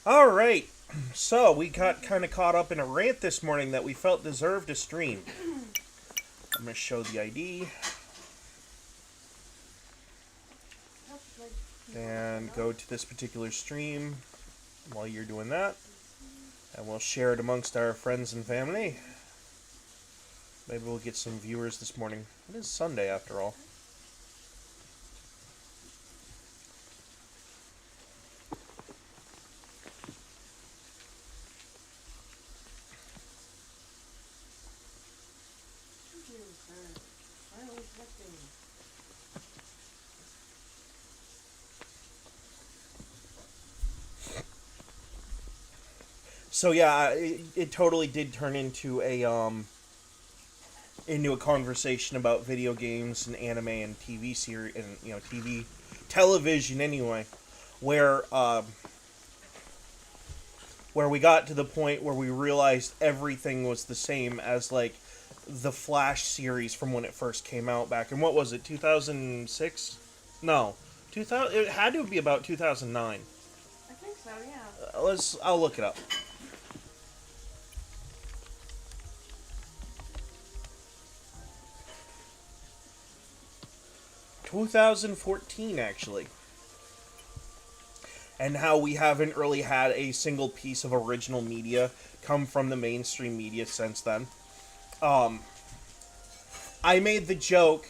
All right. So we got kind of caught up in a rant this morning that we felt deserved a stream. I'm gonna show the ID and go to this particular stream while you're doing that, and we'll share it amongst our friends and family. Maybe we'll get some viewers this morning. It is Sunday after all. So yeah, it totally did turn into a conversation about video games and anime and TV series and TV television anyway, where where we got to the point where we realized everything was the same as like the Flash series from when it first came out back in what was it 2006? No, 2000. It had to be about 2009. I think so, yeah. I'll look it up. 2014 actually. And how we haven't really had a single piece of original media come from the mainstream media since then. Um, I made the joke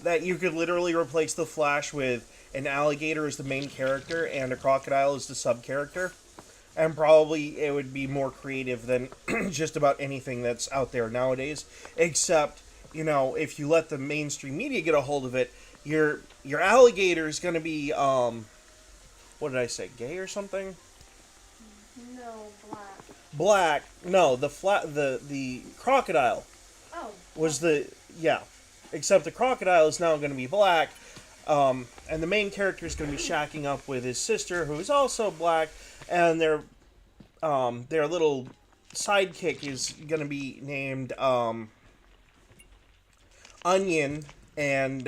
that you could literally replace the Flash with an alligator as the main character and a crocodile as the sub character, and probably it would be more creative than just about anything that's out there nowadays. Except, if you let the mainstream media get a hold of it, your alligator is going to be what did I say? Gay or something? No, black. Black. No, the crocodile Oh. was the yeah. Except the crocodile is now going to be black, and the main character is going to be shacking up with his sister, who is also black, and their little sidekick is going to be named Onion, and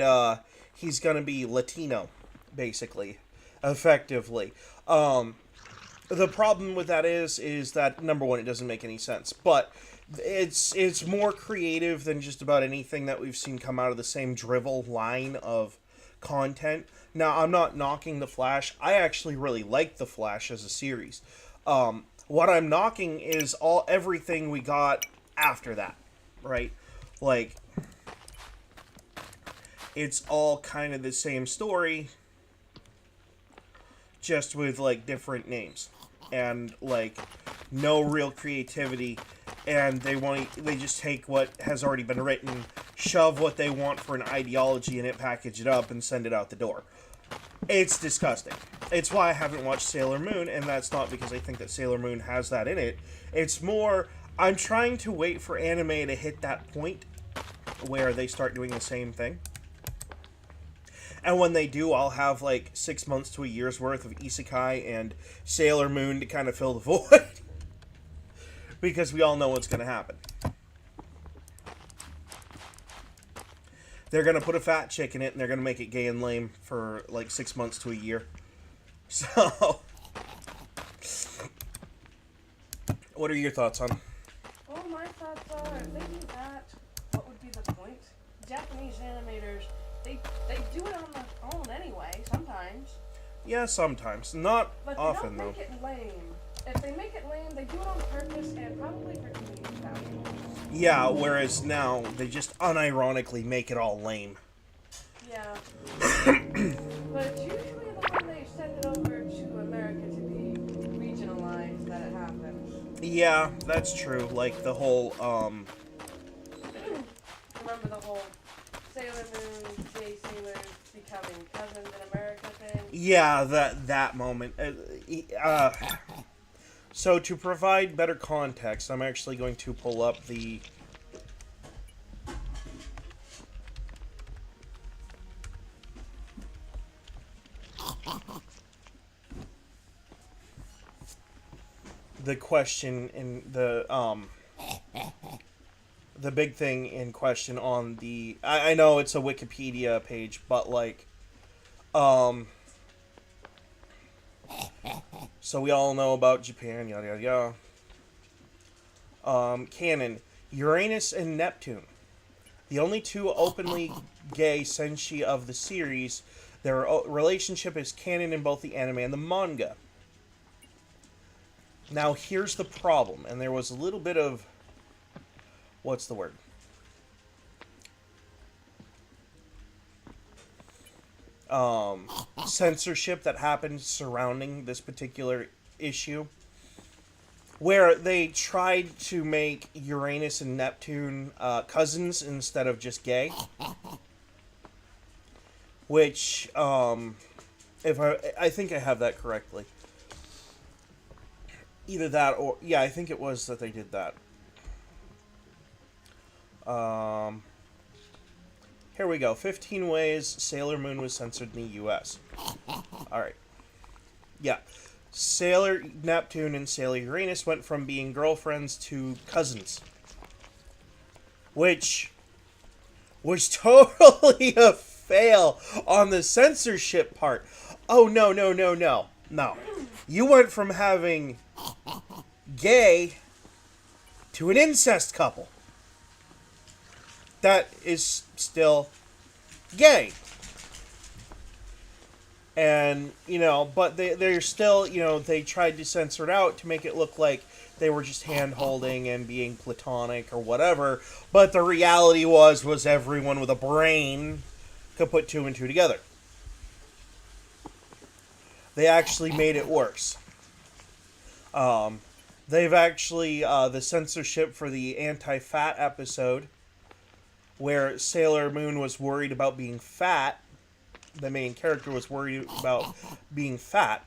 he's going to be Latino, basically, effectively. The problem with that is that number one, it doesn't make any sense, but it's more creative than just about anything that we've seen come out of the same drivel line of content. Now, I'm not knocking the Flash. I actually really like the Flash as a series. What I'm knocking is everything we got after that, right? Like, it's all kind of the same story, just with like different names and like no real creativity, and they just take what has already been written, shove what they want for an ideology in it, package it up, and send it out the door. It's disgusting. It's why I haven't watched Sailor Moon, and that's not because I think that Sailor Moon has that in it. It's more I'm trying to wait for anime to hit that point where they start doing the same thing. And when they do, I'll have like 6 months to a year's worth of Isekai and Sailor Moon to kind of fill the void. Because we all know what's going to happen. They're going to put a fat chick in it, and they're going to make it gay and lame for like 6 months to a year. So, what are your thoughts on? Well, my thoughts are, thinking that, what would be the point? Japanese animators, they do it on their own anyway, sometimes. Yeah, sometimes. Not But often, they though. don't make it lame. If they make it lame, they do it on purpose and probably for comedic value. Yeah, whereas now, they just unironically make it all lame. Yeah. But it's usually when they send it over to America to be regionalized that it happens. Yeah, that's true. Like the whole, Remember the whole Sailor Moon, Jay Sailor becoming cousins in America thing? yeah, that moment. So to provide better context, I'm actually going to pull up the question in the big thing in question on the. I know it's a Wikipedia page, but like, so So we all know about Japan, yada yada yada. Canon: Uranus and Neptune, the only two openly gay senshi of the series. Their relationship is canon in both the anime and the manga. Now here's the problem, and there was a little bit of, what's the word? Censorship that happened surrounding this particular issue, where they tried to make Uranus and Neptune cousins instead of just gay. Which, if I think I have that correctly. Either that or, yeah, I think it was that they did that. Here we go. 15 ways Sailor Moon was censored in the U.S. Alright. Yeah. Sailor Neptune and Sailor Uranus went from being girlfriends to cousins. Which was totally a fail on the censorship part. Oh, no. No. You went from having gay to an incest couple. That is still gay. And, but they're still, they tried to censor it out to make it look like they were just hand-holding and being platonic or whatever. But the reality was everyone with a brain could put two and two together. They actually made it worse. They've actually, the censorship for the anti-fat episode, where Sailor Moon was worried about being fat, the main character was worried about being fat.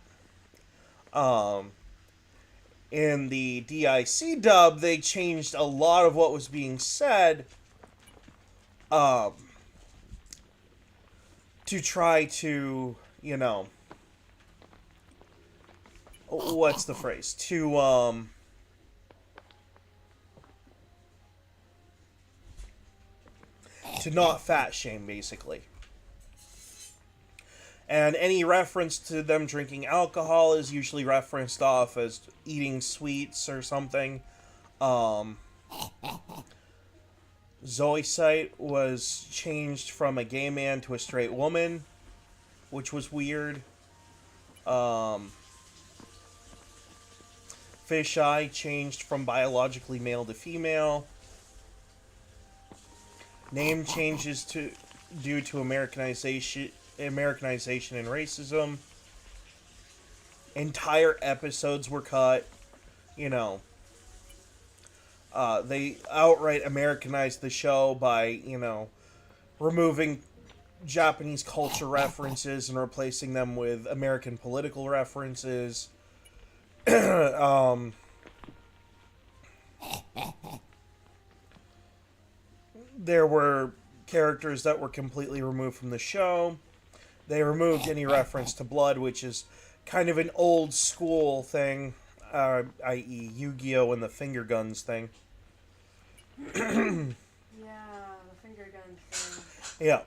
In the DIC dub, they changed a lot of what was being said, to try to, what's the phrase? To not fat shame, basically. And any reference to them drinking alcohol is usually referenced off as eating sweets or something. Zoisite was changed from a gay man to a straight woman, which was weird. Fisheye changed from biologically male to female. Name changes due to Americanization and racism. Entire episodes were cut. They outright Americanized the show by, removing Japanese culture references and replacing them with American political references. There were characters that were completely removed from the show. They removed any reference to blood, which is kind of an old school thing, i.e. Yu-Gi-Oh! And the finger guns thing. Yeah, the finger guns thing. Yeah.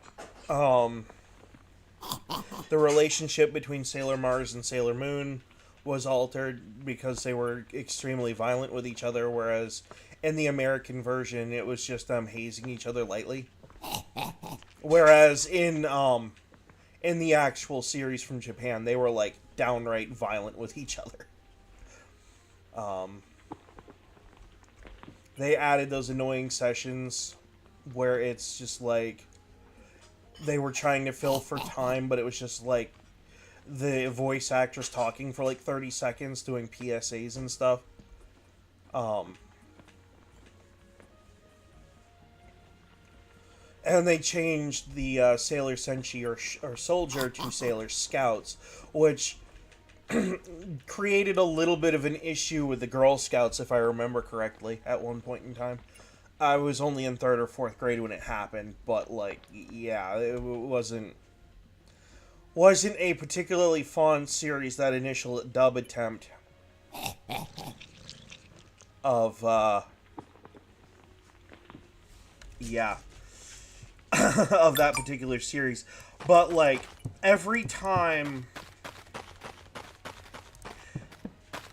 The relationship between Sailor Mars and Sailor Moon was altered because they were extremely violent with each other, whereas in the American version, it was just them hazing each other lightly. Whereas in the actual series from Japan, they were like downright violent with each other. They added those annoying sessions where it's just like they were trying to fill for time, but it was just like the voice actress talking for like 30 seconds doing PSAs and stuff. And they changed the Sailor Senshi or Soldier to Sailor Scouts, which created a little bit of an issue with the Girl Scouts, if I remember correctly, at one point in time. I was only in 3rd or 4th grade when it happened, but, like, yeah, it wasn't a particularly fun series, that initial dub attempt of, yeah, of that particular series. But, like, every time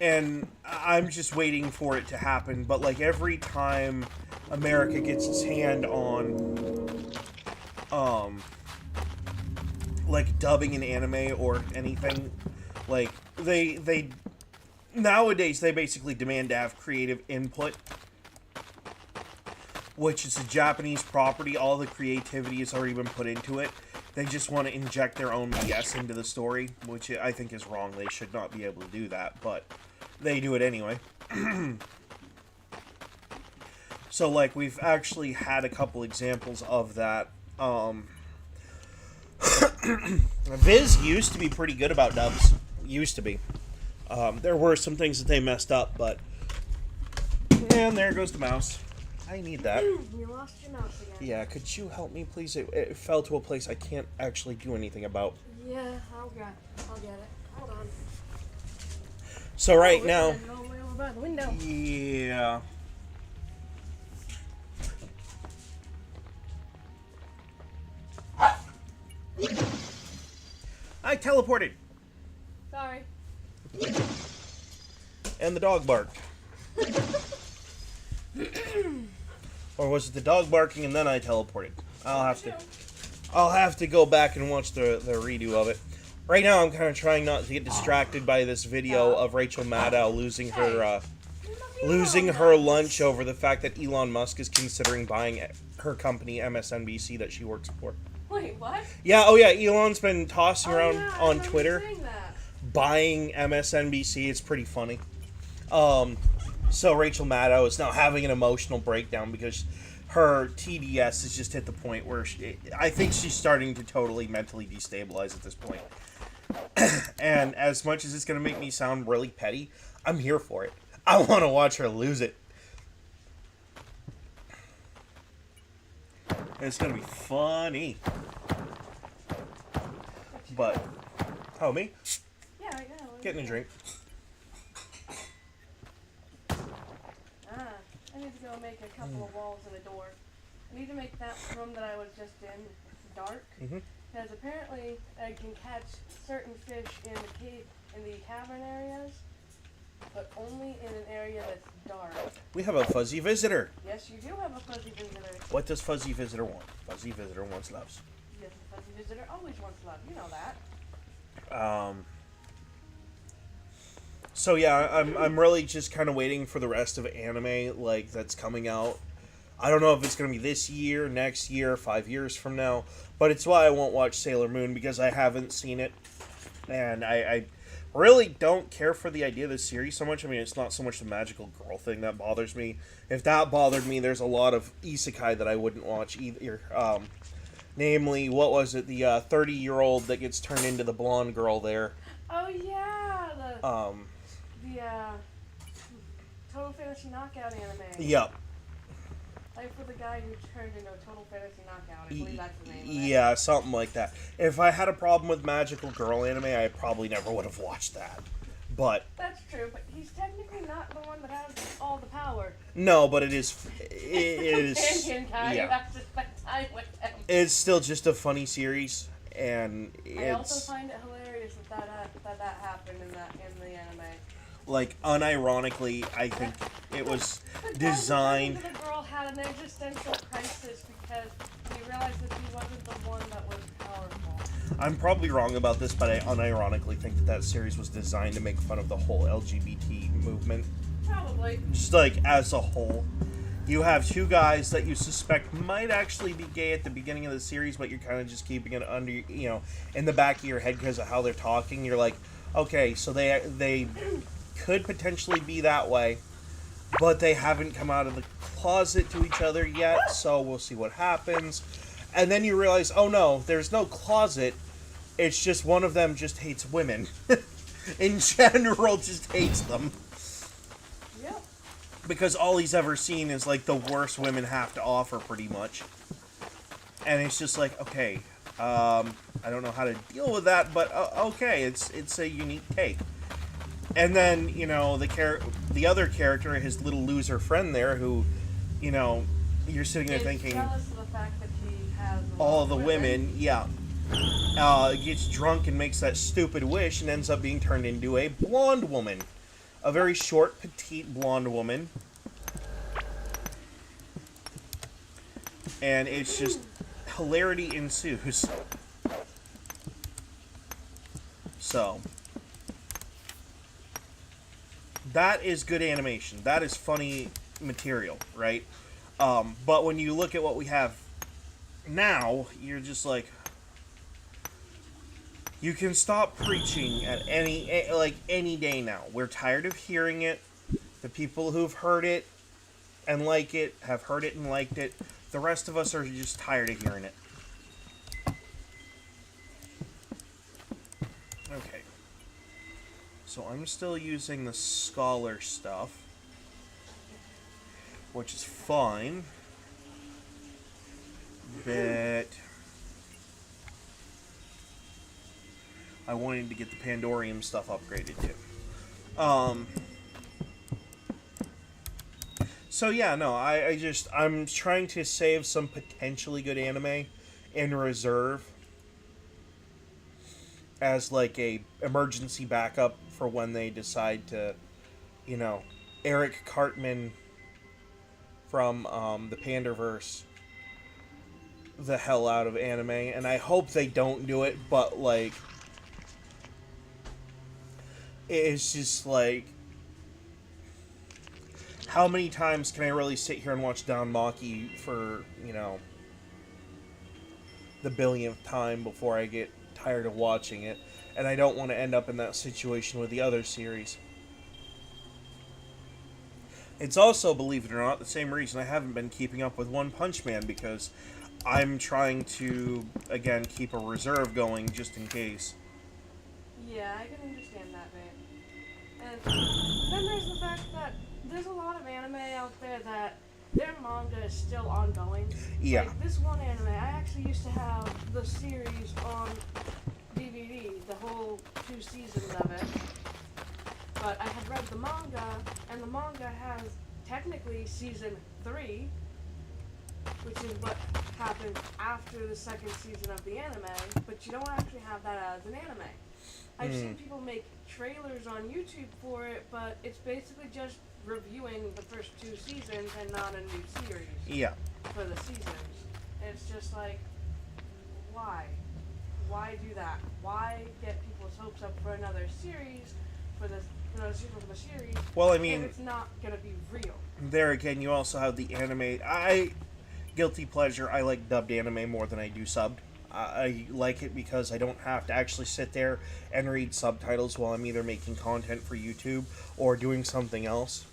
and I'm just waiting for it to happen. But like every time America gets its hand on, like dubbing an anime or anything, like they nowadays they basically demand to have creative input, which is a Japanese property. All the creativity has already been put into it. They just want to inject their own BS into the story, which I think is wrong. They should not be able to do that, but they do it anyway. So, like, we've actually had a couple examples of that. Viz used to be pretty good about dubs. Used to be. There were some things that they messed up, but... And there goes the mouse. I need that. You lost your mouse again. Yeah, could you help me, please? It fell to a place I can't actually do anything about. Yeah, I'll get it. Hold on. So right Oh, now... it's all the way over by the window. Yeah... I teleported! Sorry. And the dog barked. Or was it the dog barking and then I teleported? I'll have to go back and watch the redo of it. Right now I'm kind of trying not to get distracted by this video of Rachel Maddow losing her lunch over the fact that Elon Musk is considering buying her company MSNBC that she works for. Wait, what? Yeah, oh yeah, Elon's been tossing around yeah, on Twitter buying MSNBC. It's pretty funny. So Rachel Maddow is now having an emotional breakdown because her TDS has just hit the point where I think she's starting to totally mentally destabilize at this point. And as much as it's going to make me sound really petty, I'm here for it. I want to watch her lose it. It's going to be funny. But, oh, me? Yeah, right now. Getting a drink. I need to go make a couple of walls and a door. I need to make that room that I was just in dark. Because apparently I can catch certain fish in the cave, in the cavern areas, but only in an area that's dark. We have a fuzzy visitor. Yes, you do have a fuzzy visitor. What does fuzzy visitor want? Fuzzy visitor wants loves. Yes, the fuzzy visitor always wants love. You know that. So yeah, I'm really just kind of waiting for the rest of anime like that's coming out. I don't know if it's gonna be this year, next year, 5 years from now, but it's why I won't watch Sailor Moon because I haven't seen it, and I really don't care for the idea of this series so much. I mean, it's not so much the magical girl thing that bothers me. If that bothered me, there's a lot of isekai that I wouldn't watch either. Namely, what was it? The 30-year-old that gets turned into the blonde girl there. Oh yeah, the Total Fantasy Knockout anime. Yep. Like for the guy who turned into a Total Fantasy Knockout. I believe that's the name of it. Yeah, something like that. If I had a problem with magical girl anime, I probably never would have watched that. But that's true, but he's technically not the one that has all the power. No, but it is. It is. Companion guy. You have to spend time with him. It's still just a funny series, and it's. I also find it hilarious that happened in the anime. Like, unironically, I think it was designed. The girl had an existential crisis because he realized that he wasn't the one that was powerful. I'm probably wrong about this, but I unironically think that series was designed to make fun of the whole LGBT movement. Probably. Just like as a whole. You have two guys that you suspect might actually be gay at the beginning of the series, but you're kind of just keeping it under, in the back of your head because of how they're talking. You're like, okay, so they could potentially be that way, but they haven't come out of the closet to each other yet, so we'll see what happens. And then you realize, oh no, there's no closet, it's just one of them just hates women. In general, just hates them. Yep. Because all he's ever seen is like the worst women have to offer, pretty much. And it's just like, okay, I don't know how to deal with that, but okay, it's a unique take. And then, the other character, his little loser friend there, who, you're sitting there thinking, jealous of the fact that he has all the women, yeah. Gets drunk and makes that stupid wish and ends up being turned into a blonde woman. a very short, petite, blonde woman. And it's just hilarity ensues. So, that is good animation. That is funny material, right? But when you look at what we have now, you're just like, you can stop preaching at any day now. We're tired of hearing it. The people who've heard it and like it have heard it and liked it. The rest of us are just tired of hearing it. Okay. So I'm still using the scholar stuff, which is fine. But I wanted to get the Pandorium stuff upgraded too. So yeah, no, I'm trying to save some potentially good anime in reserve as like a emergency backup for when they decide to, Eric Cartman from the Panderverse the hell out of anime, and I hope they don't do it, but like, it's just like, how many times can I really sit here and watch Don Maki for, the billionth time before I get tired of watching it? And I don't want to end up in that situation with the other series. It's also, believe it or not, the same reason I haven't been keeping up with One Punch Man, because I'm trying to, again, keep a reserve going just in case. Yeah, I can understand that, man. And then there's the fact that there's a lot of anime out there that their manga is still ongoing. Yeah. Like this one anime, I actually used to have the series on DVD, the whole 2 seasons of it. But I had read the manga, and the manga has technically season 3, which is what happened after the second season of the anime, but you don't actually have that as an anime. I've seen people make trailers on YouTube for it, but it's basically just reviewing the first 2 seasons and not a new series. Yeah. For the seasons. And it's just like, why? Why do that? Why get people's hopes up for another series, for another season for the series? Well, I mean, if it's not gonna be real. There again, you also have the anime. Guilty pleasure, I like dubbed anime more than I do subbed. I like it because I don't have to actually sit there and read subtitles while I'm either making content for YouTube or doing something else.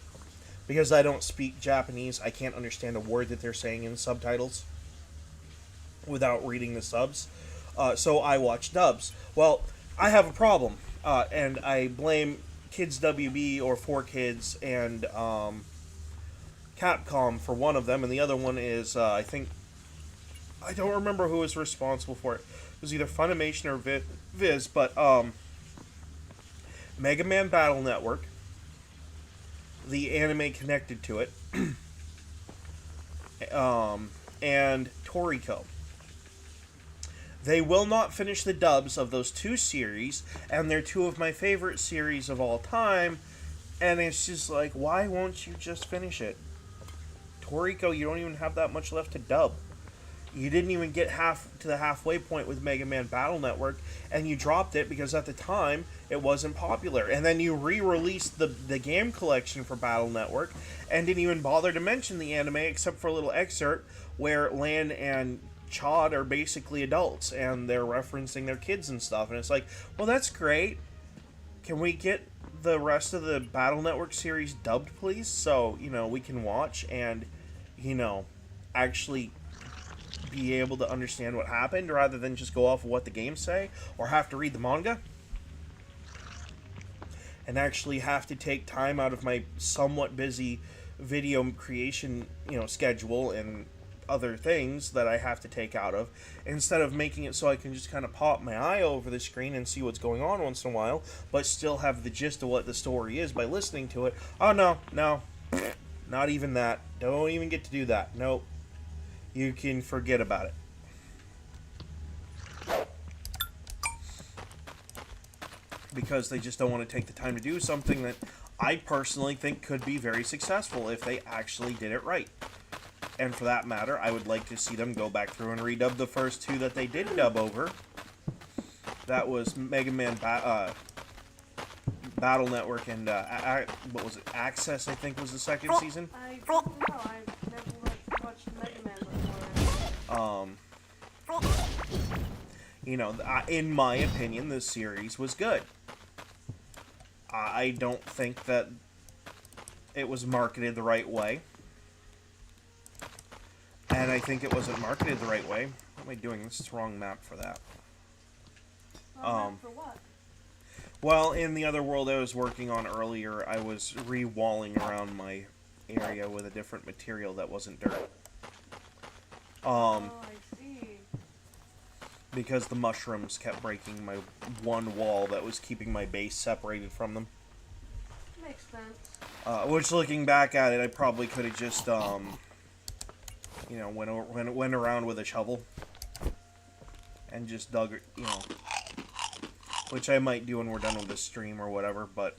Because I don't speak Japanese, I can't understand a word that they're saying in subtitles without reading the subs. So I watch dubs. Well, I have a problem, and I blame Kids WB or 4Kids and Capcom for one of them, and the other one is, I don't remember who was responsible for it. It was either Funimation or Viz, but Mega Man Battle Network, the anime connected to it, and Toriko. They will not finish the dubs of those 2 series, and they're 2 of my favorite series of all time, and it's just like, why won't you just finish it? Toriko, you don't even have that much left to dub. You didn't even get to the halfway point with Mega Man Battle Network, and you dropped it because at the time it wasn't popular. And then you re-released the game collection for Battle Network and didn't even bother to mention the anime except for a little excerpt where Lan and Chad are basically adults and they're referencing their kids and stuff. And it's like, well, that's great. Can we get the rest of the Battle Network series dubbed, please? So, we can watch and, actually be able to understand what happened rather than just go off of what the games say or have to read the manga and actually have to take time out of my somewhat busy video creation schedule and other things that I have to take out of, instead of making it so I can just kind of pop my eye over the screen and see what's going on once in a while, but still have the gist of what the story is by listening to it. Oh no, not even that. Don't even get to do that. Nope. You can forget about it. Because they just don't want to take the time to do something that I personally think could be very successful if they actually did it right. And for that matter, I would like to see them go back through and redub the first two that they did dub over. That was Mega Man Battle Network and what was it? Access, I think, was the second season. I don't know. I've never watched Mega Man before. You know, in my opinion, the series was good. I don't think that it was marketed the right way. And I think it wasn't marketed the right way. What am I doing? This is the wrong map for that. Map for what? Well, in the other world I was working on earlier, I was re-walling around my area with a different material that wasn't dirt. Oh, I see. Because the mushrooms kept breaking my one wall that was keeping my base separated from them. Makes sense. Which, looking back at it, I probably could have just, you know, went around with a shovel and just dug, you know, which I might do when we're done with this stream or whatever. But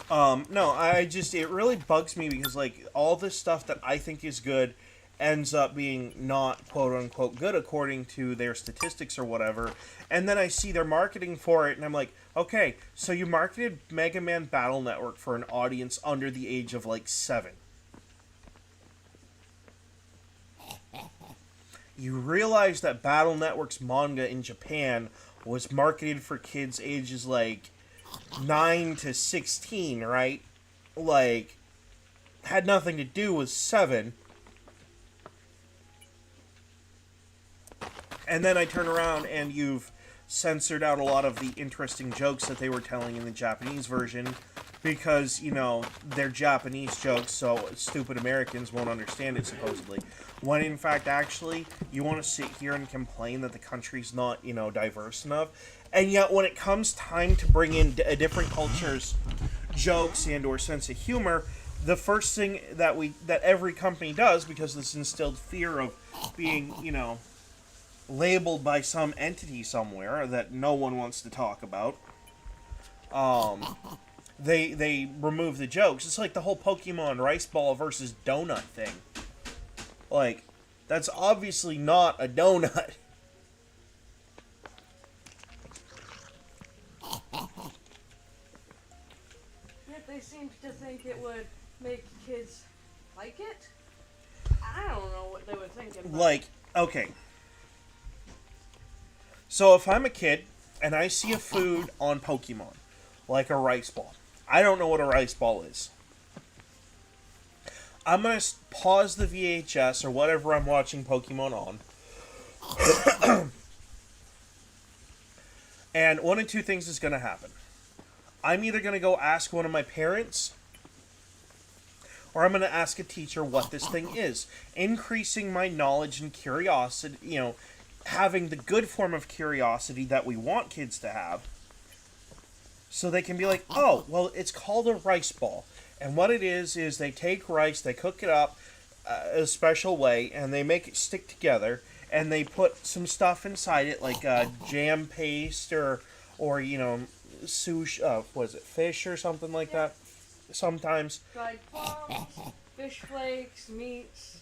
no, it really bugs me because, like, all this stuff that I think is good ends up being not quote-unquote good according to their statistics or whatever, and then I see their marketing for it, and I'm like, okay, so you marketed Mega Man Battle Network for an audience under the age of, like, 7. You realize that Battle Network's manga in Japan was marketed for kids ages, like, 9 to 16, right? Like, had nothing to do with 7. And then I turn around and you've censored out a lot of the interesting jokes that they were telling in the Japanese version because, you know, they're Japanese jokes, so stupid Americans won't understand it, supposedly. When, in fact, actually, you want to sit here and complain that the country's not, you know, diverse enough. And yet, when it comes time to bring in a different culture's jokes and or sense of humor, the first thing that every company does, because this instilled fear of being, you know, labeled by some entity somewhere that no one wants to talk about, they remove the jokes. It's like the whole Pokemon Rice Ball versus Donut thing. Like, that's obviously not a donut. Yet they seem to think it would make kids like it. I don't know what they were thinking. Like, okay. So if I'm a kid and I see a food on Pokemon, like a rice ball, I don't know what a rice ball is. I'm going to pause the VHS or whatever I'm watching Pokemon on. And one of two things is going to happen. I'm either going to go ask one of my parents, or I'm going to ask a teacher what this thing is. Increasing my knowledge and curiosity, you know, having the good form of curiosity that we want kids to have, so they can be like, oh, well, it's called a rice ball, and what it is they take rice, they cook it up a special way, and they make it stick together, and they put some stuff inside it, like jam paste or you know, sushi, was it fish or something like that? Sometimes Dried plums, fish flakes, meats.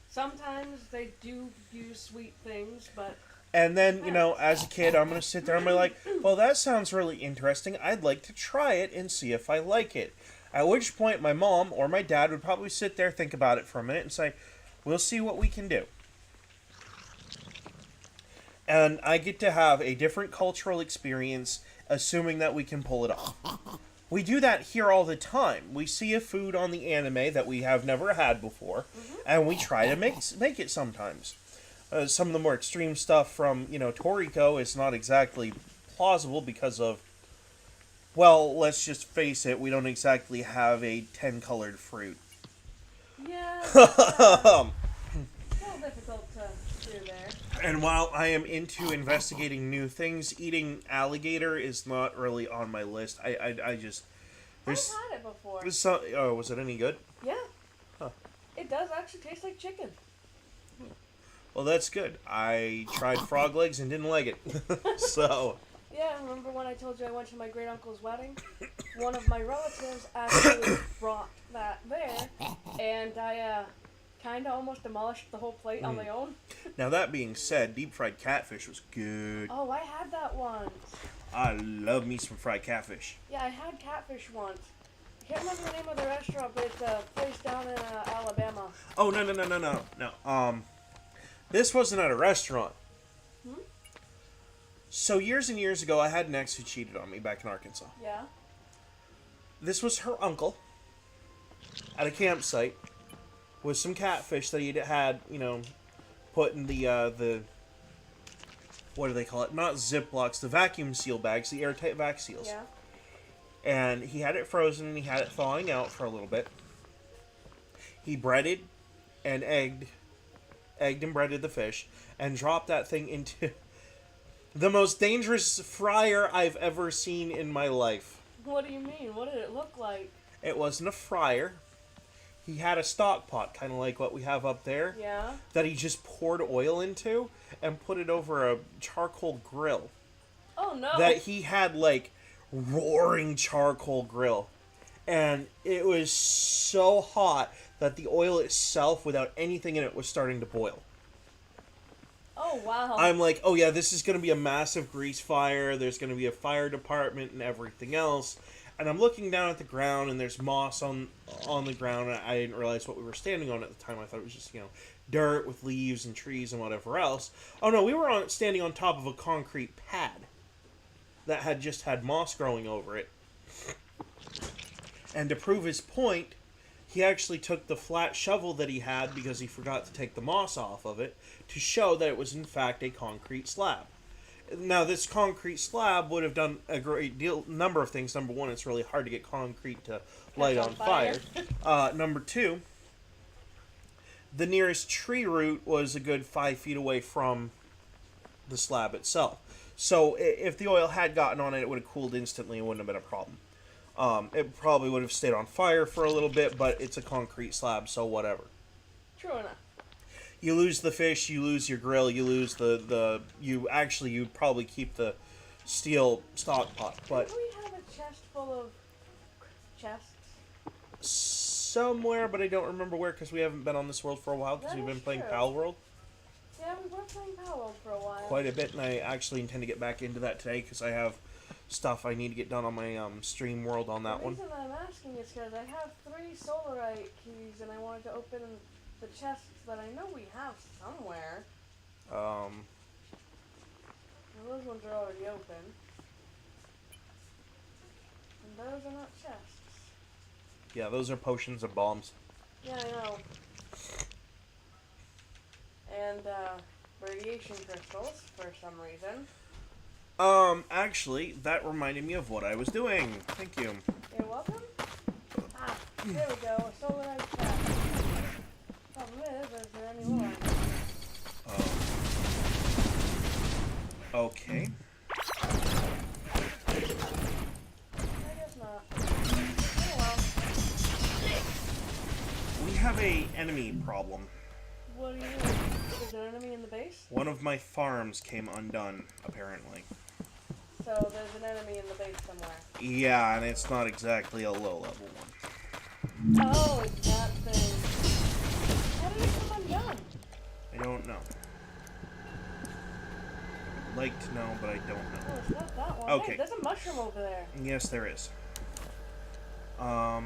Sometimes they do use sweet things, but... And then, you know, as a kid, I'm going to sit there and be like, well, that sounds really interesting. I'd like to try it and see if I like it. At which point, my mom or my dad would probably sit there, think about it for a minute, and say, we'll see what we can do. And I get to have a different cultural experience, assuming that we can pull it off. We do that here all the time. We see a food on the anime that we have never had before, and we try to make it sometimes. Some of the more extreme stuff from, you know, Toriko is not exactly plausible because of, well, let's just face it, we don't exactly have a 10-colored fruit. Yeah, it's a little difficult to do there. And while I am into investigating new things, eating alligator is not really on my list. I just... I've had it before. Oh, was it any good? Yeah. Huh. It does actually taste like chicken. Well, that's good. I tried frog legs and didn't like it. So... Yeah, remember when I told you I went to my great uncle's wedding? One of my relatives actually brought that there, and I kind of almost demolished the whole plate on my own. Now that being said, deep fried catfish was good. Oh, I had that once. I love me some fried catfish. Yeah, I had catfish once. I can't remember the name of the restaurant, but it's a place down in Alabama. Oh no. This wasn't at a restaurant. Hmm? So years and years ago, I had an ex who cheated on me back in Arkansas. Yeah. This was her uncle at a campsite with some catfish that he had, put in the what do they call it? Not Ziplocs, the vacuum seal bags, the airtight vac seals. Yeah. And he had it frozen and he had it thawing out for a little bit. He breaded and egged and breaded the fish and dropped that thing into the most dangerous fryer I've ever seen in my life. What do you mean? What did it look like? It wasn't a fryer. He had a stock pot, kind of like what we have up there, Yeah. that he just poured oil into and put it over a charcoal grill. Oh no. That he had like roaring charcoal grill. And it was so hot that the oil itself, without anything in it, was starting to boil. Oh wow. I'm like, oh yeah, this is going to be a massive grease fire. There's going to be a fire department and everything else. And I'm looking down at the ground, and there's moss on the ground. And I didn't realize what we were standing on at the time. I thought it was just, dirt with leaves and trees and whatever else. Oh no, we were standing on top of a concrete pad that had just had moss growing over it. And to prove his point, he actually took the flat shovel that he had, because he forgot to take the moss off of it, to show that it was in fact a concrete slab. Now, this concrete slab would have done a great number of things. Number one, it's really hard to get concrete to light on fire. Number two, the nearest tree root was a good 5 feet away from the slab itself. So if the oil had gotten on it, it would have cooled instantly and wouldn't have been a problem. It probably would have stayed on fire for a little bit, but it's a concrete slab, so whatever. True enough. You lose the fish, you lose your grill, you lose you'd probably keep the steel stock pot, but Didn't we have a chest full of chests? somewhere, but I don't remember where, because we haven't been on this world for a while, because That we've been is playing true. Pal World Yeah, we were playing Power World for a while. quite a bit, and I actually intend to get back into that today, because I have stuff I need to get done on my Stream World on that The one. reason I'm asking is because I have 3 Solarite keys, and I wanted to open the chests that I know we have somewhere. Well, those ones are already open. And those are not chests. Yeah, those are potions and bombs. Yeah, I know. And, radiation crystals, for some reason. Actually, that reminded me of what I was doing. Thank you. You're welcome. Ah, there we go, a Solarite chest. Problem is there any more? Okay. I guess not. Oh well. We have a enemy problem. What do you mean? Is there an enemy in the base? One of my farms came undone, apparently. So there's an enemy in the base somewhere. Yeah, and it's not exactly a low-level one. Oh, it's that thing. How did it come undone? I don't know. I'd like to know, but I don't Oh, know. it's not that one. Okay. Hey, there's a mushroom over there. Yes, there is. Well,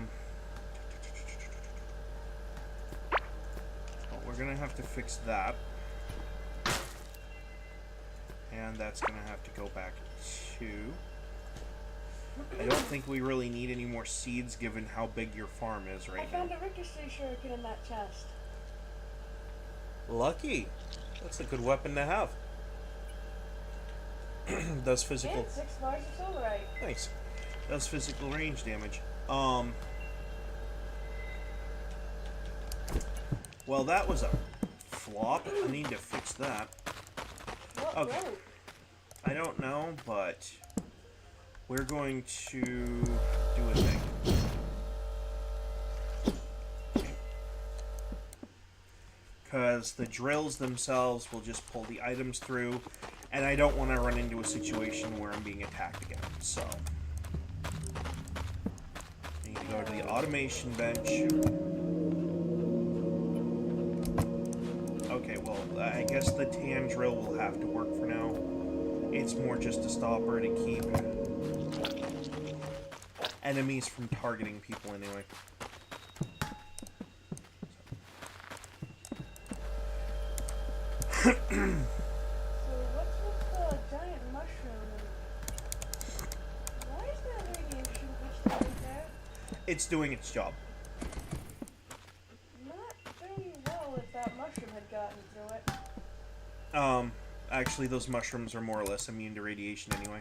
we're gonna have to fix that. And that's gonna have to go back to... I don't think we really need any more seeds, given how big your farm is I right now. found a ricochet shuriken in that chest. Lucky. That's a good weapon to have. Does physical... And 6 bars of solarite. Nice. Does physical range damage. Well, that was a flop. I need to fix that. What Okay. road? I don't know, but we're going to do a thing. Because the drills themselves will just pull the items through, And I don't want to run into a situation where I'm being attacked again, so... I need to go to the automation bench. Okay, well, I guess the tan drill will have to work for now. It's more just a stopper to keep enemies from targeting people anyway. So what's with the giant mushroom? Why is that radiation glitched right there? It's doing its job. Not very well if that mushroom had gotten through it. Actually, those mushrooms are more or less immune to radiation anyway.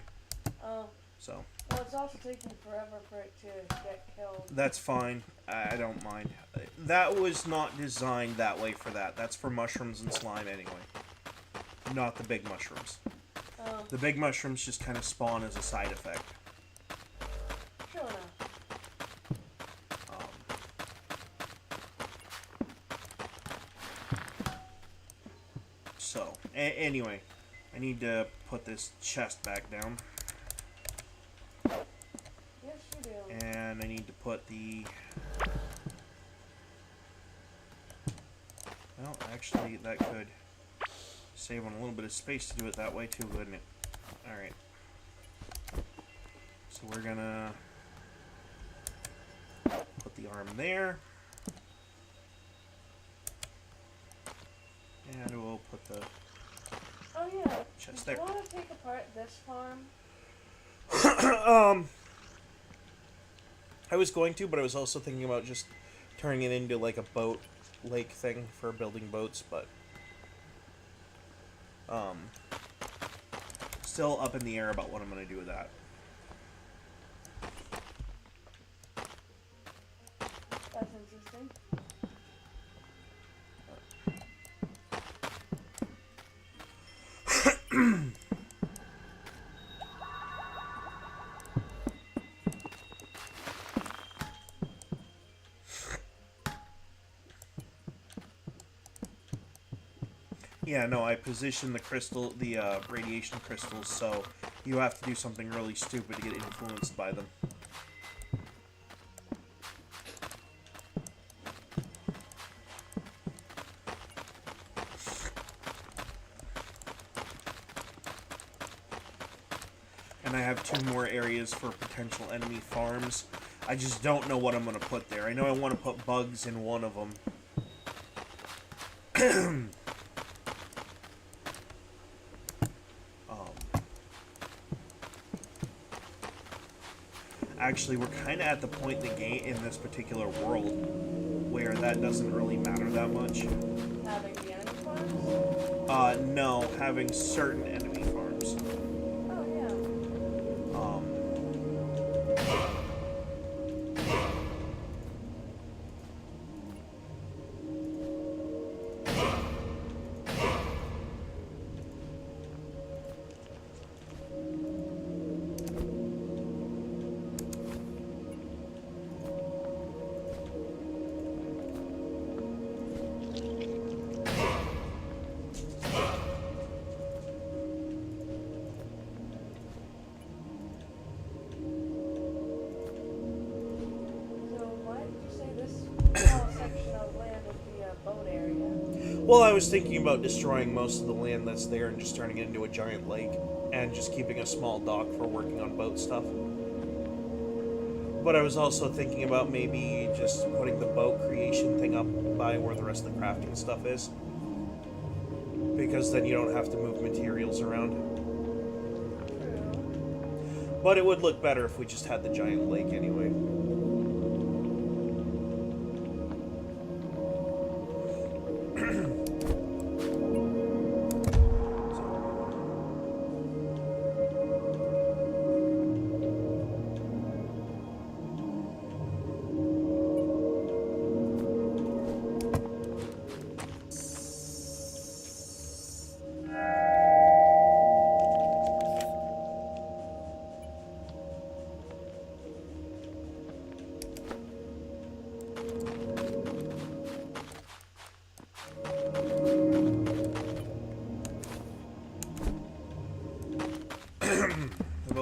Oh. So. Well, it's also taking forever for it to get killed. That's fine. I don't mind. That was not designed that way for that. That's for mushrooms and slime anyway. Not the big mushrooms. Oh. The big mushrooms just kind of spawn as a side effect. Sure enough. So, anyway, I need to put this chest back down. Yes, you do. And I need to put the... Well, actually, that could save on a little bit of space to do it that way too, wouldn't it? Alright. So we're gonna put the arm there. And we'll put the Oh yeah. chest Do you there. want to take apart this farm? I was going to, but I was also thinking about just turning it into like a boat lake thing for building boats, but still up in the air about what I'm going to do with that. That's interesting. Yeah, no, I positioned the crystal, the radiation crystals, so you have to do something really stupid to get influenced by them. And I have 2 more areas for potential enemy farms. I just don't know what I'm going to put there. I know I want to put bugs in one of them. Actually, we're kind of at the point in the game, in this particular world, where that doesn't really matter that much. Having the enemy farms? No, having certain enemy farms. Oh yeah. Well, I was thinking about destroying most of the land that's there and just turning it into a giant lake, and just keeping a small dock for working on boat stuff. But I was also thinking about maybe just putting the boat creation thing up by where the rest of the crafting stuff is. Because then you don't have to move materials around. But it would look better if we just had the giant lake anyway.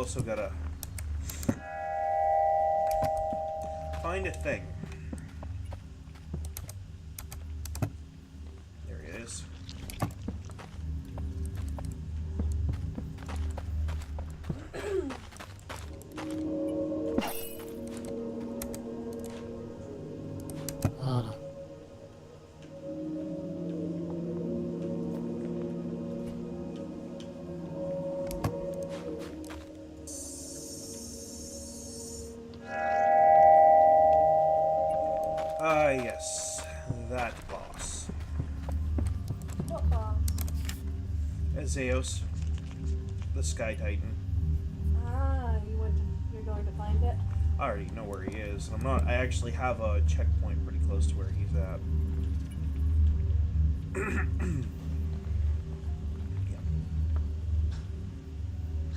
also gotta find a thing. There it is. Ah, yes. That boss. What boss? Azeos. The Sky Titan. Ah, you're going to find it? I already know where he is. I actually have a checkpoint pretty close to where he's at. Yeah.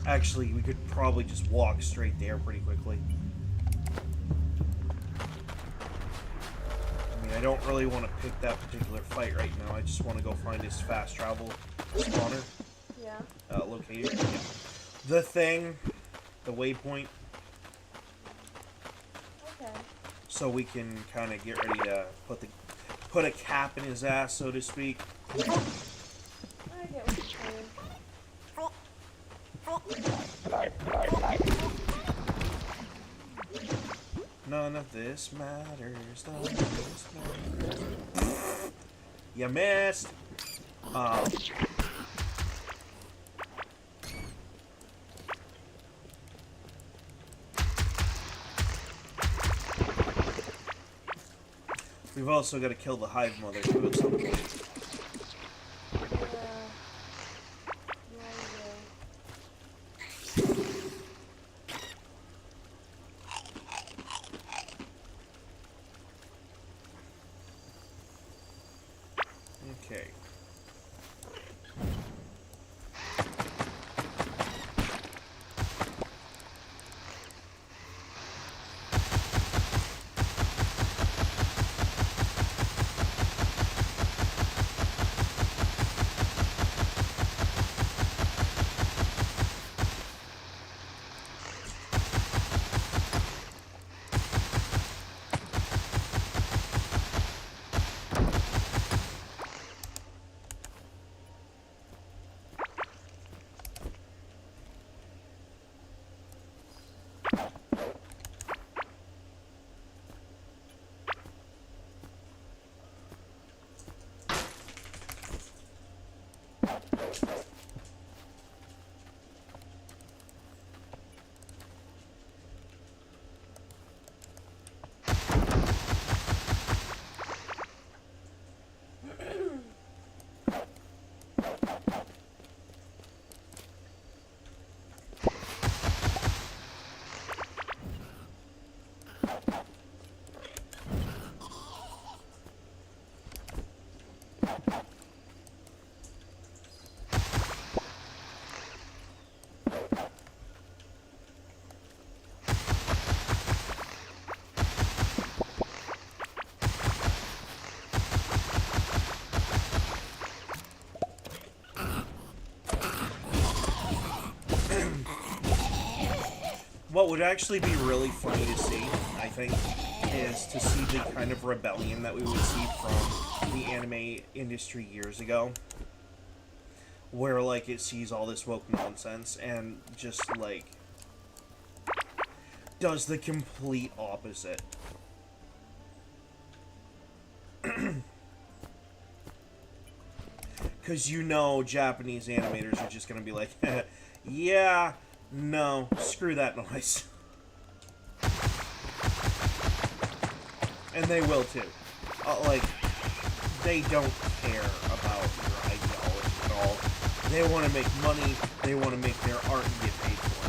Actually, we could probably just walk straight there pretty quickly. I don't really want to pick that particular fight right now. I just want to go find his fast travel spawner. Yeah. Located. Yeah. The thing, the waypoint. Okay. So we can kind of get ready to put a cap in his ass, so to speak. I get what you're saying. None of this matters. None of this matters. You missed. We've also got to kill the hive mother too at some point. Okay. What would actually be really funny to see, I think, is to see the kind of rebellion that we would see from the anime industry years ago. Where, like, it sees all this woke nonsense and just, like, does the complete opposite. Because you know Japanese animators are just going to be like, yeah, no, screw that noise. And they will too. Like, they don't care about your ideology at all. They want to make money, they want to make their art and get paid for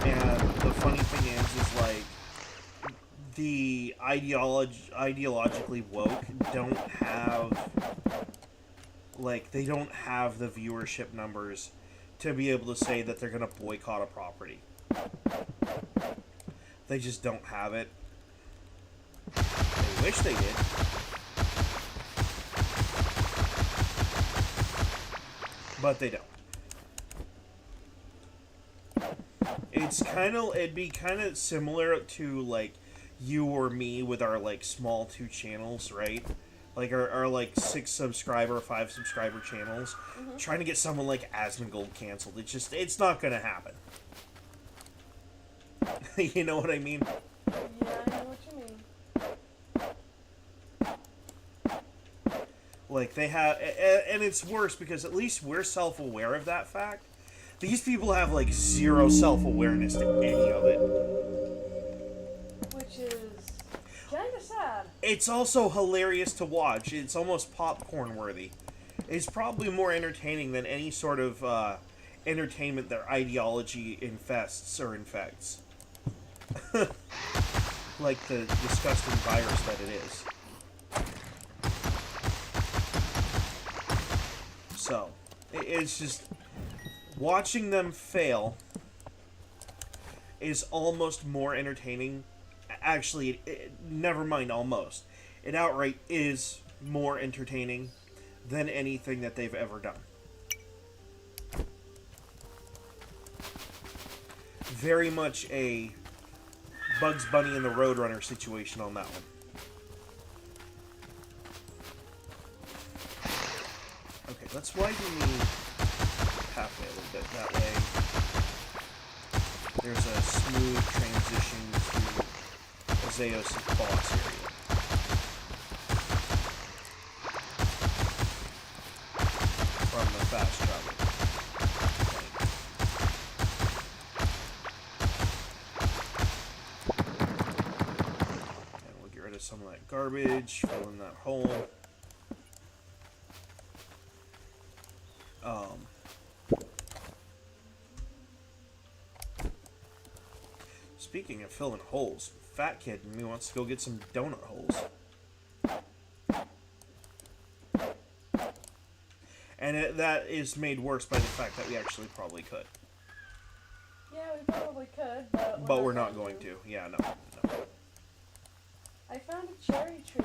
it. And the funny thing is like, the ideologically woke don't have, like, they don't have the viewership numbers to be able to say that they're going to boycott a property. They just don't have it. They wish they did. But they don't. it'd be kind of similar to like you or me with our like small 2 channels, right? Like our like 6 subscriber, 5 subscriber channels. Trying to get someone like Asmongold canceled, it's not gonna happen. You know what I mean? Yeah, I know what you mean. Like they have, and it's worse because at least we're self-aware of that fact. These people have like zero self-awareness to any of it. Which is kinda sad. It's also hilarious to watch. It's almost popcorn worthy. It's probably more entertaining than any sort of entertainment their ideology infests or infects. Like the disgusting virus that it is. So, it's just watching them fail is almost more entertaining. Actually, never mind almost. It outright is more entertaining than anything that they've ever done. Very much a Bugs Bunny and the Roadrunner situation on that one. Okay, let's widen the pathway a little bit. That way there's a smooth transition to Azeos' boss area. From the fast travel. And we'll get rid of some of that garbage, fill in that hole. Speaking of filling holes, Fat Kid in me wants to go get some donut holes. And that is made worse by the fact that we actually probably could. Yeah, we probably could, but we're not going to. Yeah, no. I found a cherry tree.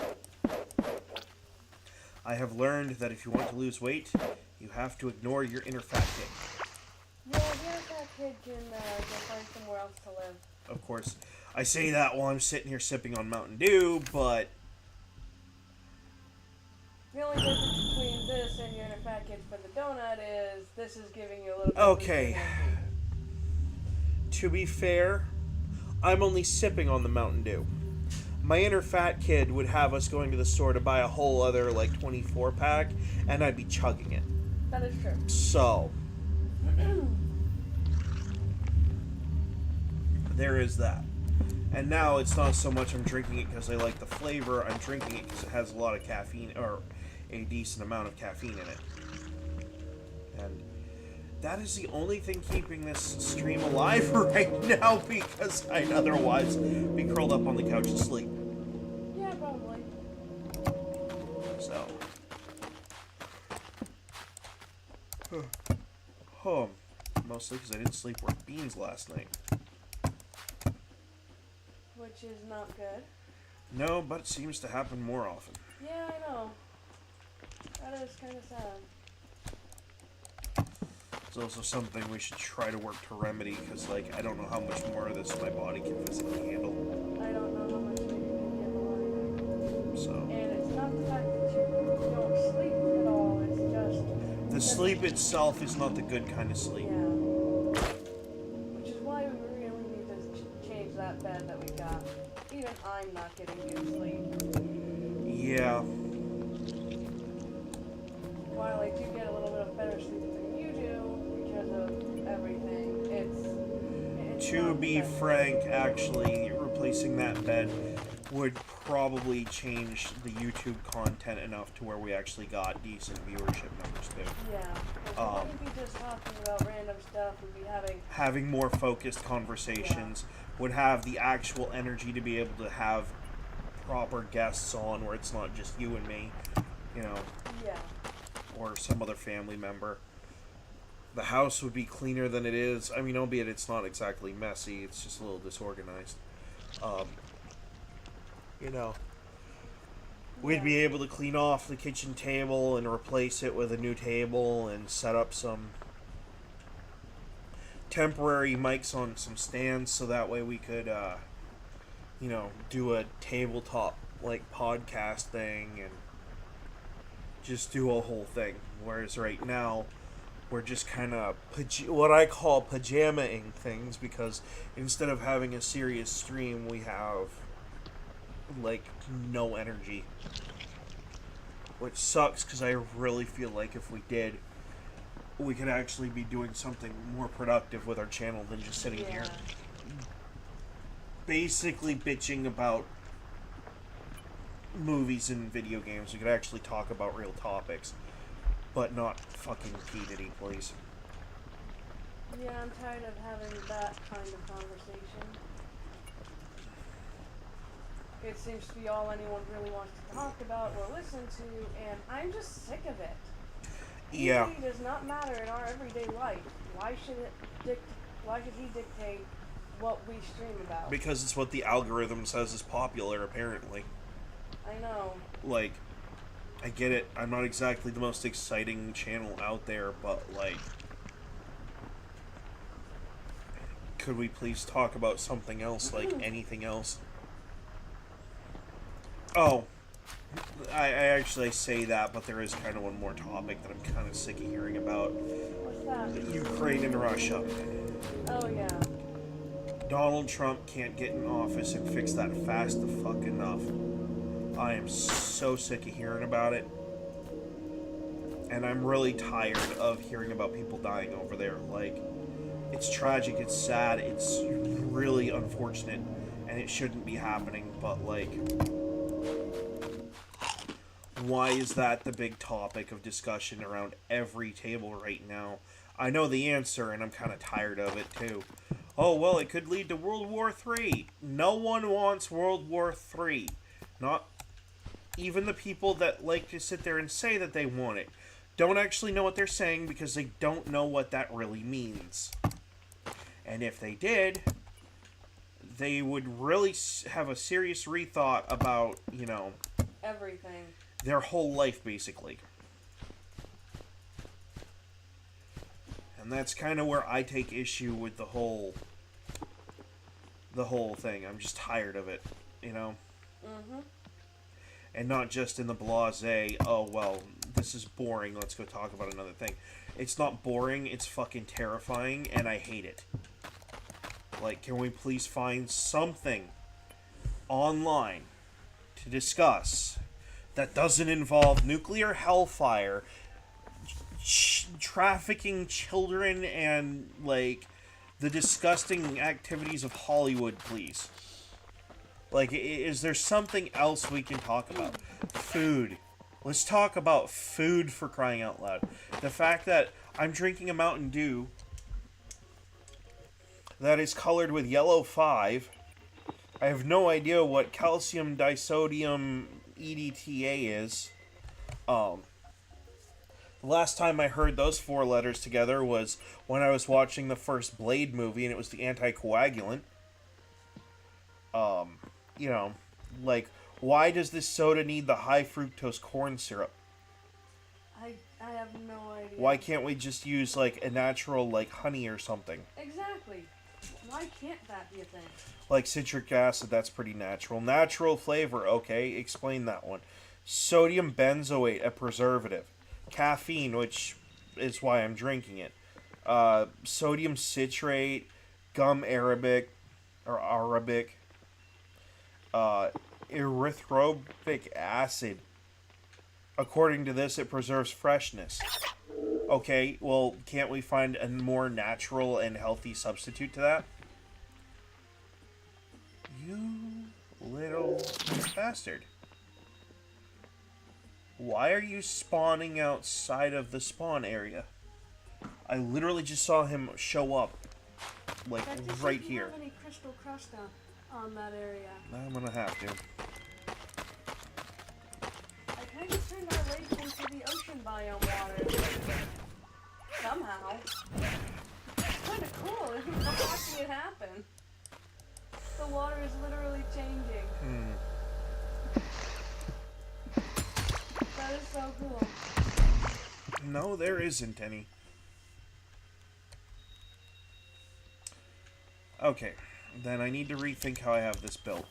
I have learned that if you want to lose weight, you have to ignore your inner fat kid. Yeah, the inner fat kid can go find somewhere else to live. Of course, I say that while I'm sitting here sipping on Mountain Dew, but the only difference between this and your inner fat kid for the donut is this is giving you a little bit okay. of To be fair, I'm only sipping on the Mountain Dew. My inner fat kid would have us going to the store to buy a whole other, like, 24-pack, and I'd be chugging it. That is true. So, there is that. And now it's not so much I'm drinking it because I like the flavor, I'm drinking it because it has a lot of caffeine, or a decent amount of caffeine in it. And that is the only thing keeping this stream alive right now, because I'd otherwise be curled up on the couch and sleep. Yeah, probably. So. Oh, mostly because I didn't sleep worth beans last night. Which is not good. No, but it seems to happen more often. Yeah, I know. That is kind of sad. It's also something we should try to work to remedy, because, like, I don't know how much more of this my body can physically handle. I don't know how much you can handle either. So. And it's not the fact that you don't sleep at all, it's just... The sleep itself is not the good kind of sleep. Yeah. Which is why we really need to change that bed that we got. Even I'm not getting good sleep. Yeah. While I do get a little bit of better sleep than you do, because of everything, it's To be frank, actually, replacing that bed would probably change the YouTube content enough to where we actually got decent viewership numbers too. Yeah, because we wouldn't be just talking about random stuff, we'd be having more focused conversations, would have the actual energy to be able to have proper guests on where it's not just you and me, you know, or some other family member. The house would be cleaner than it is. I mean, albeit it's not exactly messy, it's just a little disorganized. You know, we'd be able to clean off the kitchen table and replace it with a new table and set up some temporary mics on some stands so that way we could, do a tabletop like podcast thing and just do a whole thing. Whereas right now, we're just kind of what I call pajama-ing things because instead of having a serious stream, we have like no energy, which sucks because I really feel like if we did, we could actually be doing something more productive with our channel than just sitting here basically bitching about movies and video games. We could actually talk about real topics, but not fucking P. please. Yeah, I'm tired of having that kind of conversation. It seems to be all anyone really wants to talk about or listen to, and I'm just sick of it. Yeah. It does not matter in our everyday life. Why should he dictate what we stream about? Because it's what the algorithm says is popular, apparently. I know. Like, I get it. I'm not exactly the most exciting channel out there, but, like, could we please talk about something else, like anything else? Oh, I actually say that, but there is kind of one more topic that I'm kind of sick of hearing about. What's that? Ukraine and Russia. Oh, yeah. Donald Trump can't get in office and fix that fast the fuck enough. I am so sick of hearing about it. And I'm really tired of hearing about people dying over there. Like, it's tragic, it's sad, it's really unfortunate, and it shouldn't be happening, but, like, why is that the big topic of discussion around every table right now? I know the answer, and I'm kind of tired of it, too. Oh, well, it could lead to World War III. No one wants World War III. Not even the people that like to sit there and say that they want it. Don't actually know what they're saying because they don't know what that really means. And if they did, they would really have a serious rethought about, everything. Their whole life, basically. And that's kind of where I take issue with the whole thing. I'm just tired of it, Mm-hmm. And not just in the blasé, oh, well, this is boring, let's go talk about another thing. It's not boring, it's fucking terrifying, and I hate it. Like, can we please find something online to discuss that doesn't involve nuclear hellfire, trafficking children, and, like, the disgusting activities of Hollywood, please? Like, is there something else we can talk about? Food. Let's talk about food, for crying out loud. The fact that I'm drinking a Mountain Dew that is colored with yellow 5. I have no idea what calcium disodium EDTA is. The last time I heard those 4 letters together was when I was watching the first Blade movie, and it was the anticoagulant. Like, why does this soda need the high fructose corn syrup? I have no idea. Why can't we just use, like, a natural, like, honey or something? Exactly. Why can't that be a thing? Like citric acid, that's pretty natural. Natural flavor, okay, explain that one. Sodium benzoate, a preservative. Caffeine, which is why I'm drinking it. Sodium citrate, gum arabic, erythrobic acid. According to this, it preserves freshness. Okay, well, can't we find a more natural and healthy substitute to that? You little bastard. Why are you spawning outside of the spawn area? I literally just saw him show up, like, right here. Don't have any crystal crust on that area. I'm gonna have to. I kind of turned our lake into the ocean biome water. Somehow. It's kind of cool. I'm watching it happen. The water is literally changing. That is so cool. No, there isn't any. Okay, then I need to rethink how I have this built.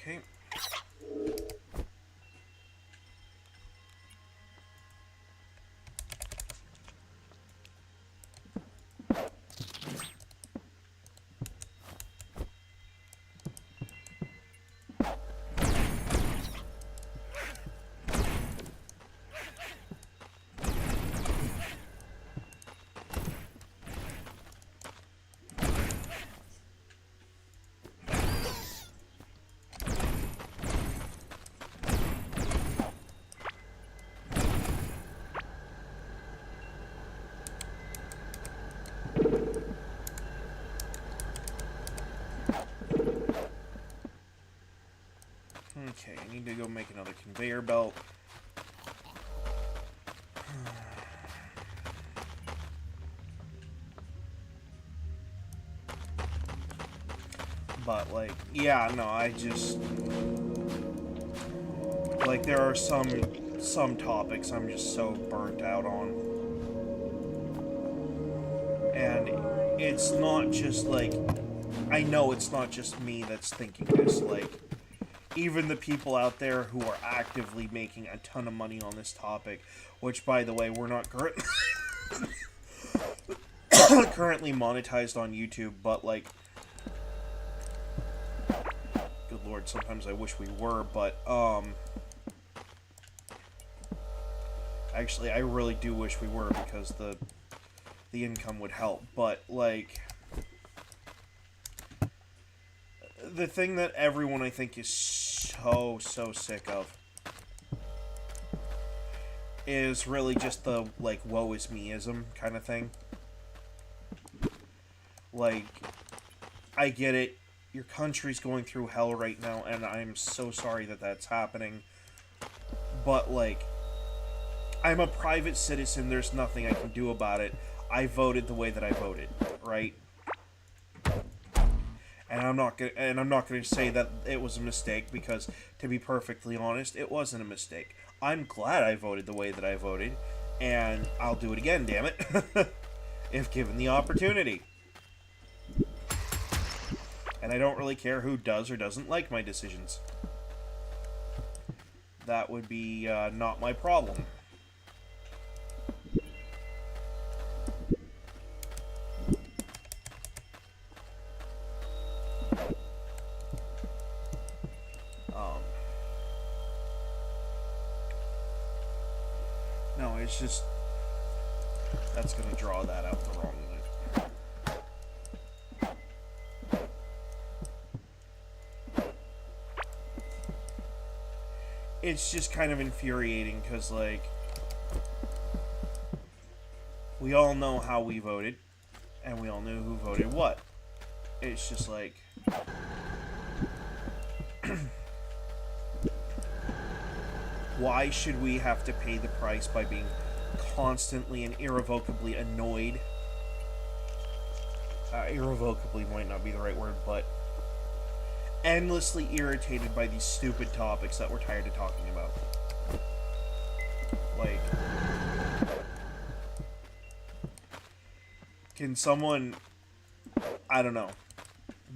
Okay. Okay, I need to go make another conveyor belt. But, like, yeah, no, I just... Like, there are some topics I'm just so burnt out on. And it's not just, like... I know it's not just me that's thinking this, like... Even the people out there who are actively making a ton of money on this topic, which, by the way, we're not currently monetized on YouTube, but, like... Good lord, sometimes I wish we were, but, actually, I really do wish we were, because the income would help, but, like... The thing that everyone, I think, is so sick of is really just the, like, woe is me-ism kind of thing. Like, I get it. Your country's going through hell right now, and I'm so sorry that that's happening. But, like, I'm a private citizen. There's nothing I can do about it. I voted the way that I voted, right? And I'm not gonna say that it was a mistake, because, to be perfectly honest, it wasn't a mistake. I'm glad I voted the way that I voted, and I'll do it again, damn it, if given the opportunity. And I don't really care who does or doesn't like my decisions. That would be not my problem. No, it's just... That's gonna draw that out the wrong way. It's just kind of infuriating, because, like... We all know how we voted, and we all knew who voted what. It's just like... Why should we have to pay the price by being constantly and irrevocably annoyed? Irrevocably might not be the right word, but endlessly irritated by these stupid topics that we're tired of talking about. Like, can someone, I don't know,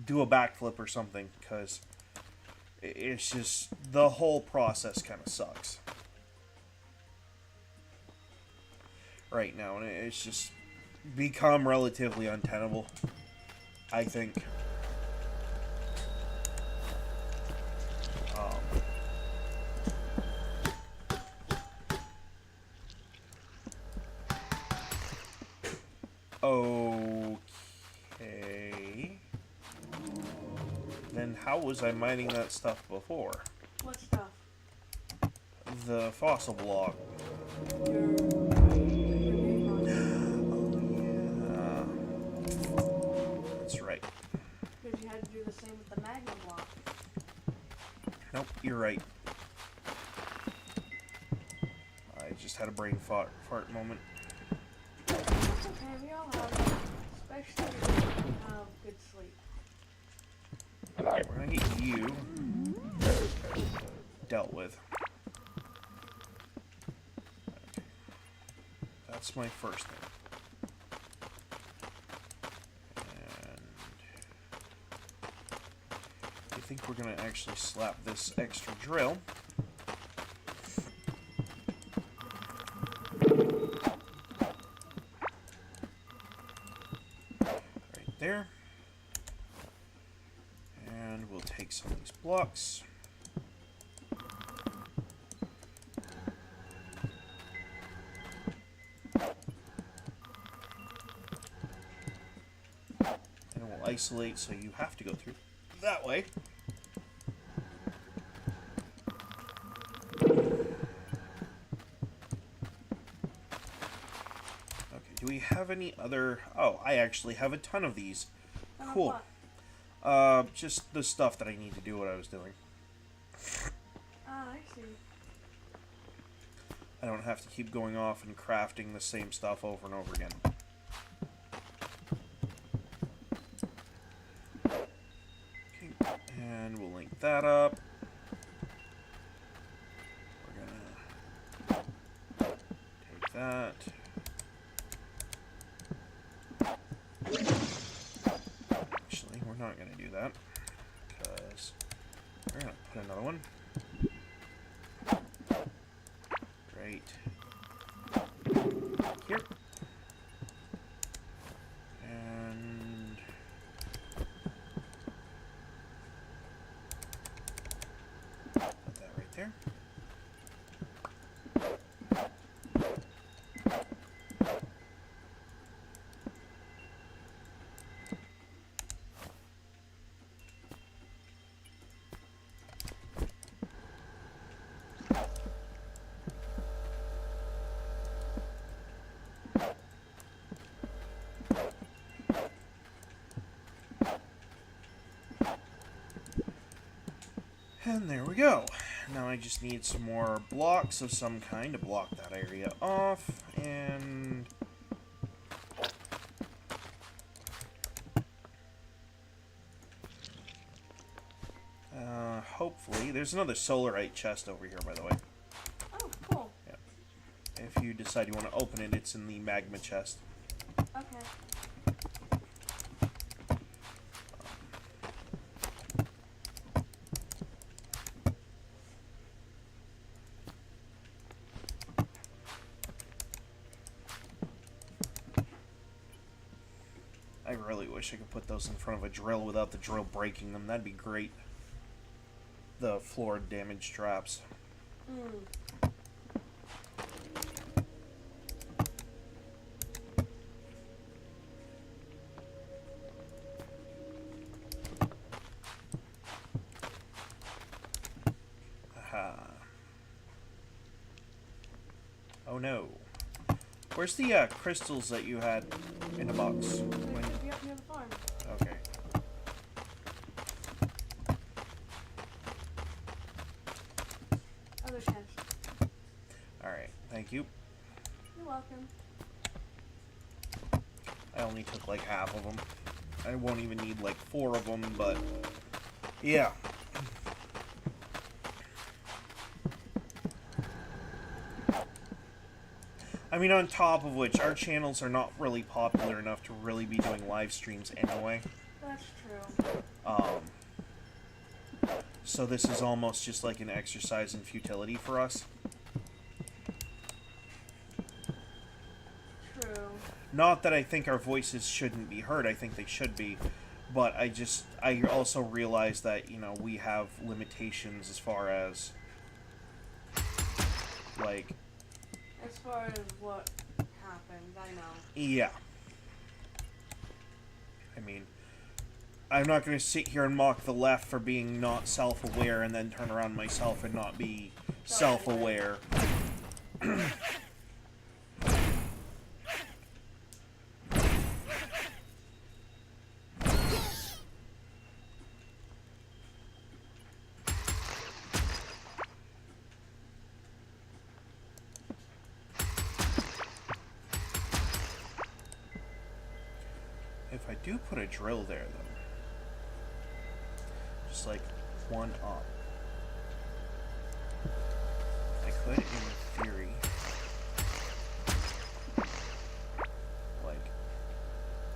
do a backflip or something, because it's just, the whole process kind of sucks right now, and it's just become relatively untenable, I think. Okay. Then how was I mining that stuff before? What stuff? The fossil block. That's right. Because you had to do the same with the magma block. Nope, you're right. I just had a brain fart moment. That's okay, we all have it. Especially if you have good sleep. We're gonna get you dealt with. Okay. That's my first thing. And I think we're gonna actually slap this extra drill. Right there. And we'll take some of these blocks. Isolate, so you have to go through that way. Okay, do we have any other... Oh, I actually have a ton of these. Cool. Just the stuff that I need to do what I was doing. Ah, I see. I don't have to keep going off and crafting the same stuff over and over again. And we'll link that up. We're gonna take that. Actually, we're not gonna do that because we're gonna put another one right here. And put that right there. And there we go. Now I just need some more blocks of some kind to block that area off, and hopefully there's another solarite chest over here, by the way. Oh, cool. Yeah. If you decide you want to open it, it's in the magma chest. Okay. I really wish I could put those in front of a drill without the drill breaking them. That'd be great. The floor damage traps. Aha. Oh no. Where's the crystals that you had in a box? They should be up near the farm. Okay. Other chest. Alright, thank you. You're welcome. I only took like half of them. I won't even need like 4 of them, but yeah. I mean, on top of which, our channels are not really popular enough to really be doing live streams anyway. That's true. So this is almost just like an exercise in futility for us. True. Not that I think our voices shouldn't be heard, I think they should be, but I also realize that, you know, we have limitations as far as, like... As far as what happened, I know. Yeah. I mean, I'm not going to sit here and mock the left for being not self-aware and then turn around myself and not be self-aware. If I do put a drill there, though, just like one up. I could, in theory, like,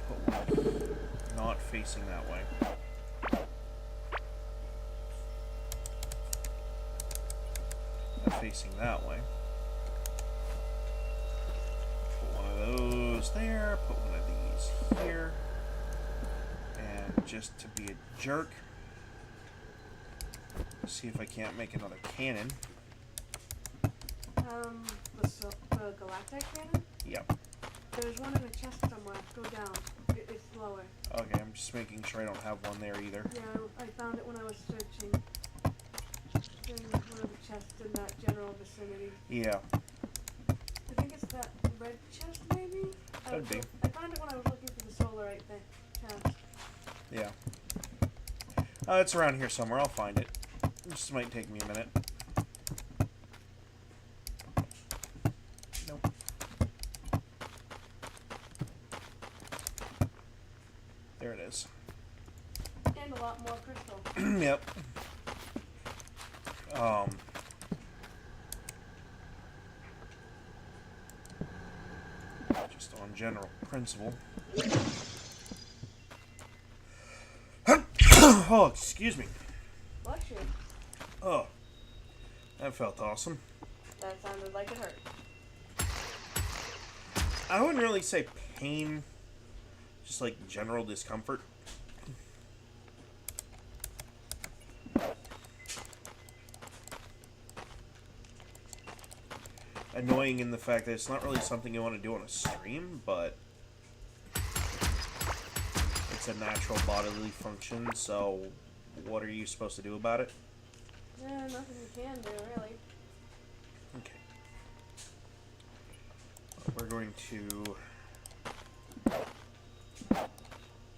put one not facing that way. Not facing that way. Put one of those there, put one of these here. And just to be a jerk, see if I can't make another cannon. The galactic cannon? Yep. There's one in the chest somewhere. Go down. It's lower. Okay, I'm just making sure I don't have one there either. Yeah, I found it when I was searching. In one of the chests in that general vicinity. Yeah. I think it's that red chest, maybe? Could be. I found it when I was looking for the solarite chest. Yeah. It's around here somewhere. I'll find it. This might take me a minute. Nope. There it is. And a lot more crystal. Yep. Just on general principle. Oh, excuse me. Bless you. Oh, that felt awesome. That sounded like it hurt. I wouldn't really say pain, just like general discomfort. Annoying in the fact that it's not really something you want to do on a stream, but it's a natural bodily function, so what are you supposed to do about it? Yeah, nothing you can do, really. Okay. We're going to,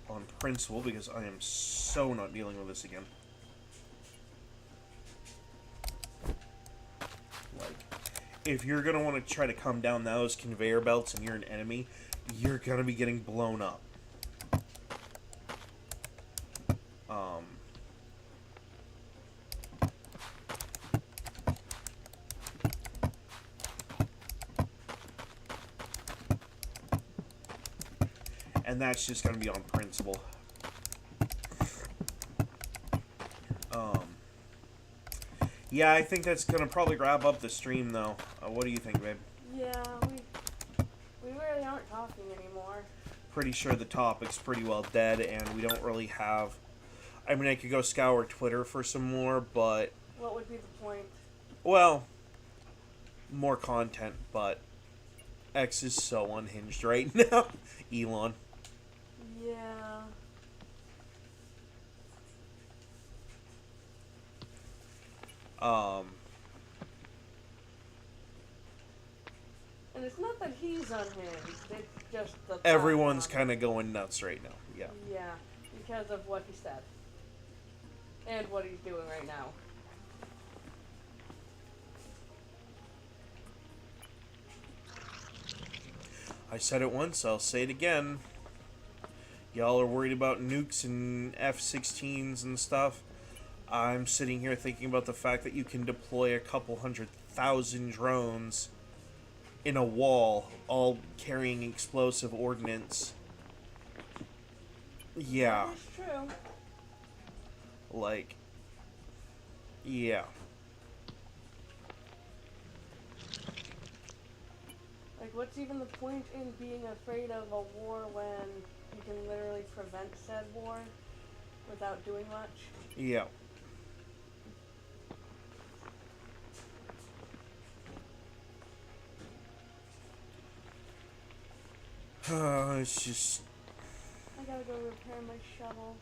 on principle, because I am so not dealing with this again. Like, if you're going to want to try to come down those conveyor belts and you're an enemy, you're going to be getting blown up. And that's just going to be on principle. Yeah, I think that's going to probably wrap up the stream, though. What do you think, babe? Yeah, we really aren't talking anymore. Pretty sure the topic's pretty well dead, and we don't really have... I mean, I could go scour Twitter for some more, but... What would be the point? Well, more content, but X is so unhinged right now. Elon. Yeah. And it's not that he's unhinged, it's just the... Everyone's kind of going nuts right now, yeah. Yeah, because of what he said. And what he's doing right now. I said it once, I'll say it again. Y'all are worried about nukes and F-16s and stuff. I'm sitting here thinking about the fact that you can deploy a couple 100,000 drones in a wall, all carrying explosive ordnance. Yeah. That's true. Like, yeah. Like, what's even the point in being afraid of a war when you can literally prevent said war without doing much? Yeah. It's just... I gotta go repair my shovel.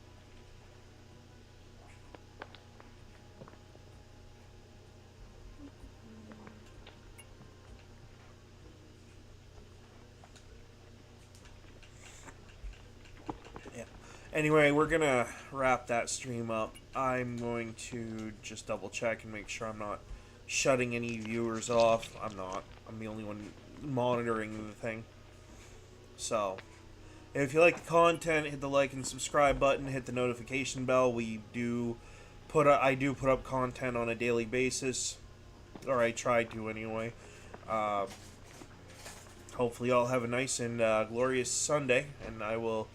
Yeah. Anyway, we're gonna wrap that stream up. I'm going to just double check and make sure I'm not shutting any viewers off. I'm not. I'm the only one monitoring the thing. So, if you like the content, hit the like and subscribe button, hit the notification bell. We do I do put up content on a daily basis, or I try to anyway. Uh, Hopefully, y'all have a nice and glorious Sunday, and I will